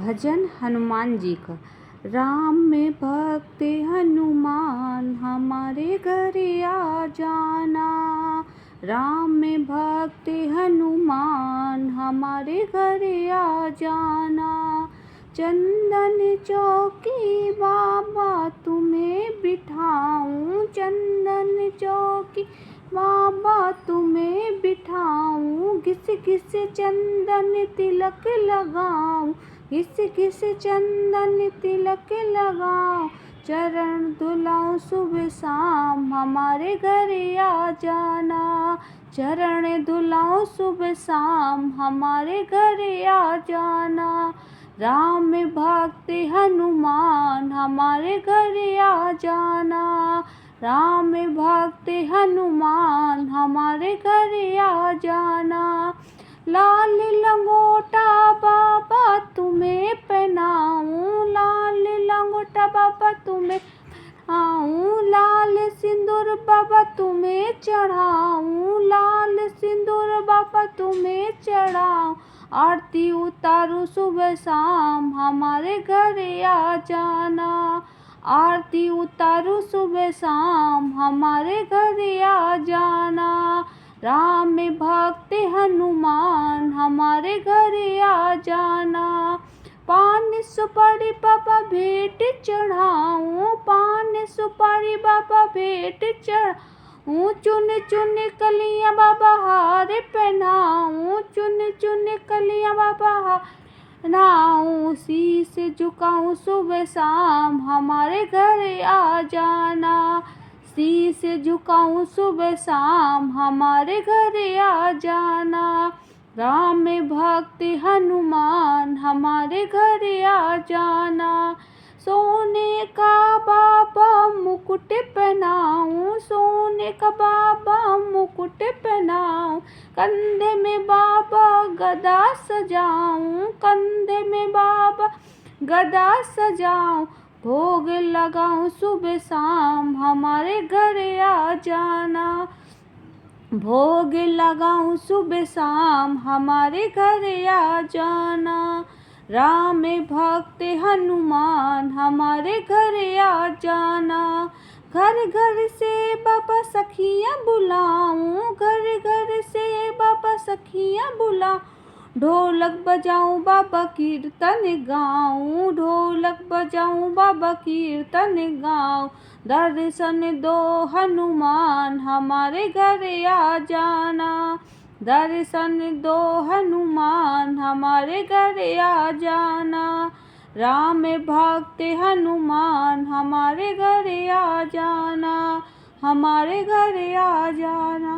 भजन हनुमान जी का। राम में भक्त हनुमान हमारे घर आ जाना। राम में भक्त हनुमान हमारे घर आ जाना। चंदन चौकी बाबा तुम्हें बिठाऊं, चंदन चौकी बाबा तुम्हें बिठाऊं। घिस घिस चंदन तिलक लगाऊं, घिस घिस चंदन तिलक लगाऊं। चरण धुलाऊं सुबह शाम हमारे घर आ जाना। चरण धुलाऊं सुबह शाम हमारे घर आ जाना। राम भक्त हनुमान हमारे घर आ जाना। राम भक्त हनुमान हमारे घर आ जाना। लाल लंगोटा बाबा तुम्हें पहनाऊं, लाल लंगोटा बाबा तुम्हें पहनाऊं। लाल सिंदूर बाबा तुम्हें चढ़ाऊं, लाल सिंदूर बाबा तुम्हें चढ़ाऊं। आरती उतारूं सुबह शाम हमारे घर आ जाना। आरती उतारूं सुबह शाम हमारे घर आ जाना। राम भक्त हनुमान हमारे घर आ जाना। पान सुपारी बाबा भेंट चढ़ाऊं, पान सुपारी बाबा भेंट चढ़ाऊं। चुन चुन कलियां बाबा हार पहनाऊं, चुन चुन कलियां बाबा हार पहनाऊं। शीश झुकाऊं सुबह शाम हमारे घर आ जाना। शीश झुकाऊं सुबह शाम हमारे घर आ जाना। राम भक्त हनुमान हमारे घर आ जाना। सोने का बाबा मुकुट पहनाऊं, सोने का बाबा मुकुट पहनाऊं। कंधे में बाबा गदा सजाऊं, कंधे में बाबा गदा सजाऊं। भोग लगाऊं सुबह शाम हमारे घर आ जाना। भोग लगाऊं सुबह शाम हमारे घर आ जाना। राम भक्त हनुमान हमारे घर आ जाना। घर घर से बाबा सखियां बुलाऊं, घर घर से बाबा सखियां बुलाऊं। ढोलक बजाऊं बाबा कीर्तन गाऊं, ढोलक बजाऊं बाबा कीर्तन गाऊं। दर्शन दो हनुमान हमारे घर आ जाना। दर्शन दो हनुमान हमारे घर आ जाना। राम भक्त हनुमान हमारे घर आ जाना, हमारे घर आ जाना।